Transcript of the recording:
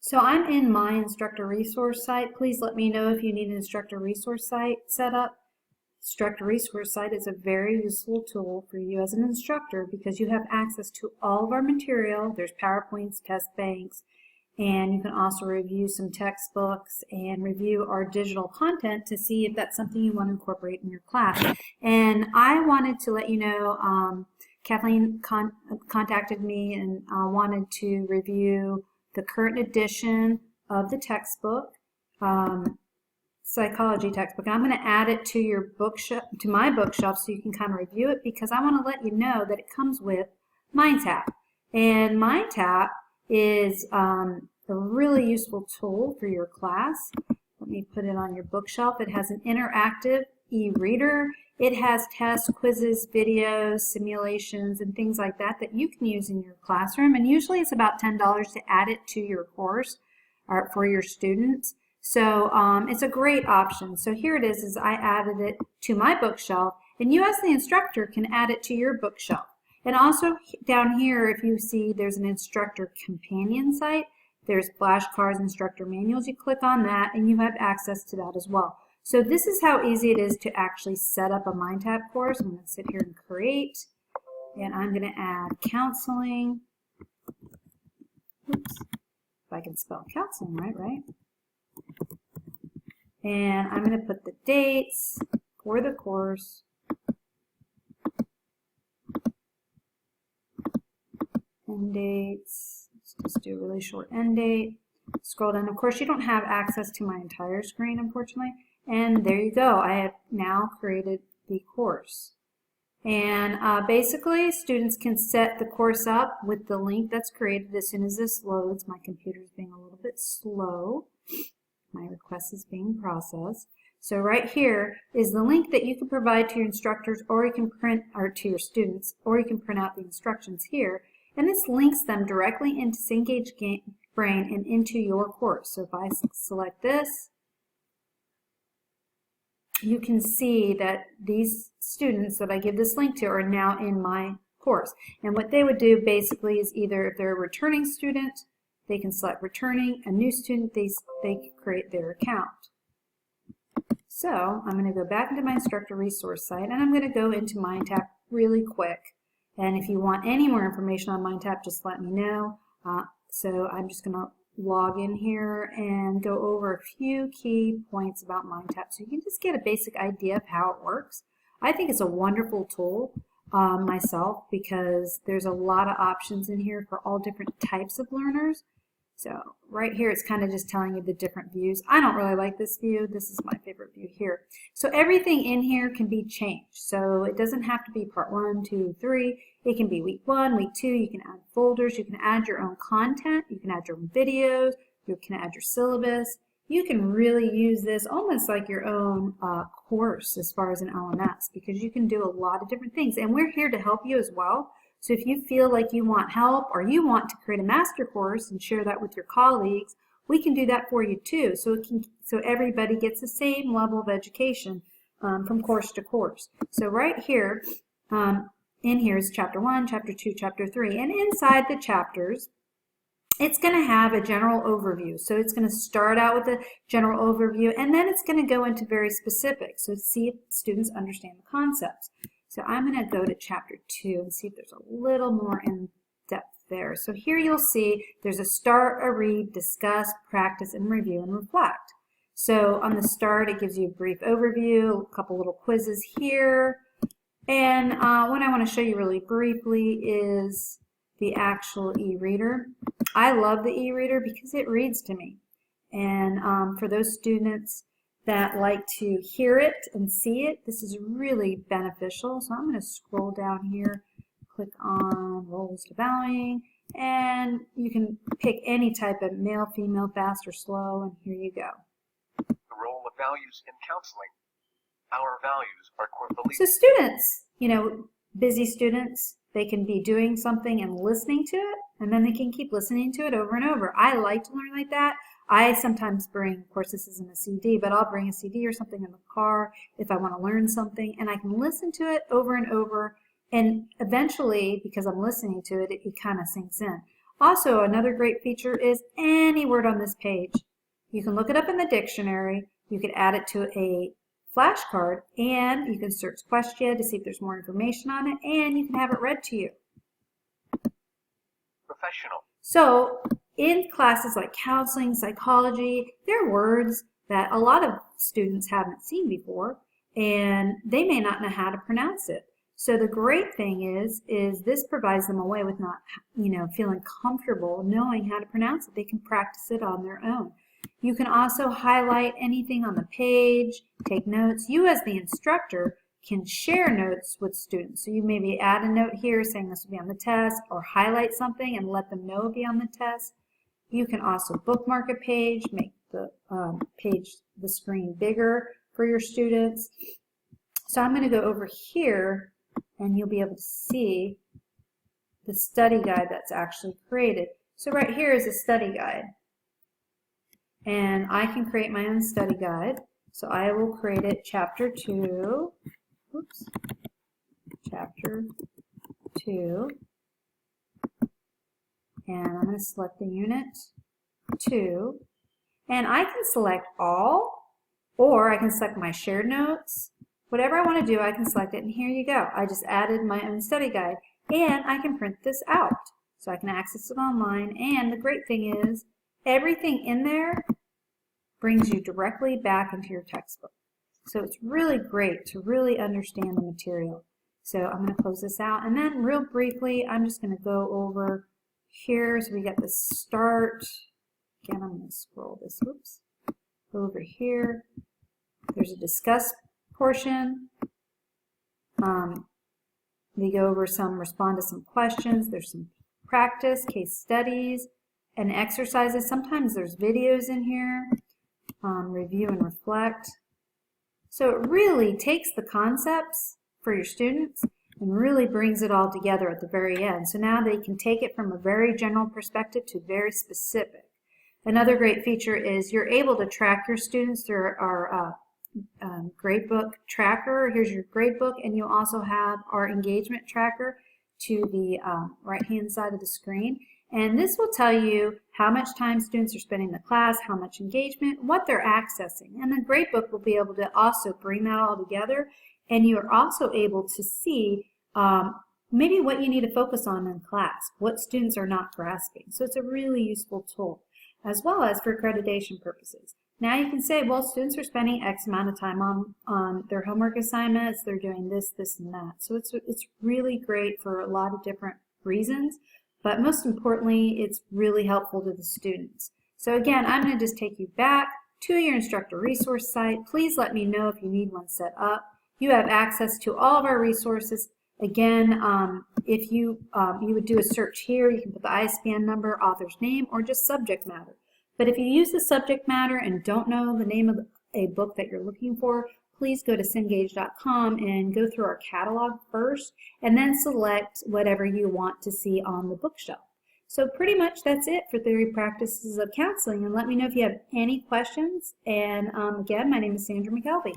So I'm in my instructor resource site. Please let me know if you need an instructor resource site set up. Instructor resource site is a very useful tool for you as an instructor because you have access to all of our material. There's PowerPoints, test banks, and you can also review some textbooks and review our digital content to see if that's something you want to incorporate in your class. And I wanted to let you know, Kathleen contacted me and wanted to review the current edition of the textbook, psychology textbook. And I'm going to add it to your bookshelf, to my bookshelf, so you can kind of review it, because I want to let you know that it comes with MindTap. And MindTap is a really useful tool for your class. Let me put it on your bookshelf. It has an interactive e-reader. It has tests, quizzes, videos, simulations, and things like that that you can use in your classroom. And usually it's about $10 to add it to your course or for your students. So it's a great option. So here it is I added it to my bookshelf, and you as the instructor can add it to your bookshelf. And also down here, if you see, there's an instructor companion site. There's flashcards, instructor manuals. You click on that and you have access to that as well. So this is how easy it is to actually set up a MindTap course. I'm going to sit here and create, and I'm going to add counseling. Oops, if I can spell counseling right? And I'm going to put the dates for the course. End dates. Let's just do a really short end date. Scroll down. Of course, you don't have access to my entire screen, unfortunately. And there you go. I have now created the course. And basically, students can set the course up with the link that's created as soon as this loads. My computer's being a little bit slow. My request is being processed. So right here is the link that you can provide to your instructors, or you can print, or to your students, or you can print out the instructions here. And this links them directly into Cengage Brain and into your course. So if I select this, you can see that these students that I give this link to are now in my course. And what they would do basically is, either if they're a returning student, they can select returning. A new student, they create their account. So I'm going to go back into my instructor resource site, and I'm going to go into MindTap really quick. And if you want any more information on MindTap, just let me know. So I'm just going to log in here and go over a few key points about MindTap so you can just get a basic idea of how it works. I think it's a wonderful tool myself, because there's a lot of options in here for all different types of learners. So right here, it's kind of just telling you the different views. I don't really like this view. This is my favorite view here. So everything in here can be changed. So it doesn't have to be part 1, 2, 3. It can be week 1, week 2. You can add folders. You can add your own content. You can add your own videos. You can add your syllabus. You can really use this almost like your own course as far as an LMS, because you can do a lot of different things. And we're here to help you as well. So if you feel like you want help, or you want to create a master course and share that with your colleagues, we can do that for you too. So everybody gets the same level of education from course to course. So right here, in here is chapter 1, chapter 2, chapter 3. And inside the chapters, it's going to have a general overview. So it's going to start out with a general overview, and then it's going to go into very specific. So see if students understand the concepts. So I'm going to go to chapter 2 and see if there's a little more in depth there. So here you'll see there's a start, a read, discuss, practice, and review and reflect. So on the start, it gives you a brief overview, a couple little quizzes here. And what I want to show you really briefly is the actual e-reader. I love the e-reader because it reads to me. And for those students that like to hear it and see it, this is really beneficial. So I'm going to scroll down here, click on roles to valuing, and you can pick any type of male, female, fast, or slow, and here you go. The role of values in counseling. Our values are core beliefs. So students, you know, busy students, they can be doing something and listening to it, and then they can keep listening to it over and over. I like to learn like that. I sometimes bring, of course this isn't a CD, but I'll bring a CD or something in the car if I want to learn something, and I can listen to it over and over, and eventually, because I'm listening to it, it kind of sinks in. Also, another great feature is any word on this page. You can look it up in the dictionary, you can add it to a flashcard, and you can search Questia to see if there's more information on it, and you can have it read to you. Professional. So, in classes like counseling, psychology, there are words that a lot of students haven't seen before, and they may not know how to pronounce it. So the great thing is this provides them a way with not, feeling comfortable knowing how to pronounce it. They can practice it on their own. You can also highlight anything on the page, take notes. You as the instructor can share notes with students. So you maybe add a note here saying this will be on the test, or highlight something and let them know it'll be on the test. You can also bookmark a page, make the the screen bigger for your students. So I'm going to go over here and you'll be able to see the study guide that's actually created. So right here is a study guide. And I can create my own study guide. So I will create it chapter 2. Oops. Chapter 2. And I'm going to select the unit 2. And I can select all, or I can select my shared notes. Whatever I want to do, I can select it, and here you go. I just added my own study guide, and I can print this out. So I can access it online, and the great thing is, everything in there brings you directly back into your textbook. So it's really great to really understand the material. So I'm going to close this out, and then real briefly, I'm just going to go over here. So we got the start. Again, I'm going to scroll this, whoops, over here. There's a discuss portion. We go over respond to some questions. There's some practice, case studies, and exercises. Sometimes there's videos in here. Review and reflect. So it really takes the concepts for your students and really brings it all together at the very end. So now they can take it from a very general perspective to very specific. Another great feature is you're able to track your students through our gradebook tracker. Here's your gradebook, and you also have our engagement tracker to the right-hand side of the screen. And this will tell you how much time students are spending in the class, how much engagement, what they're accessing. And the gradebook will be able to also bring that all together, and you are also able to see maybe what you need to focus on in class, what students are not grasping. So it's a really useful tool, as well as for accreditation purposes. Now you can say, well, students are spending X amount of time on their homework assignments, they're doing this, this, and that. So it's really great for a lot of different reasons, but most importantly, it's really helpful to the students. So again, I'm going to just take you back to your instructor resource site. Please let me know if you need one set up. You have access to all of our resources. Again, if you would do a search here, you can put the ISBN number, author's name, or just subject matter. But if you use the subject matter and don't know the name of a book that you're looking for, please go to Cengage.com and go through our catalog first, and then select whatever you want to see on the bookshelf. So pretty much that's it for Theory Practices of Counseling, and let me know if you have any questions. And again, my name is Sandra McKelvey.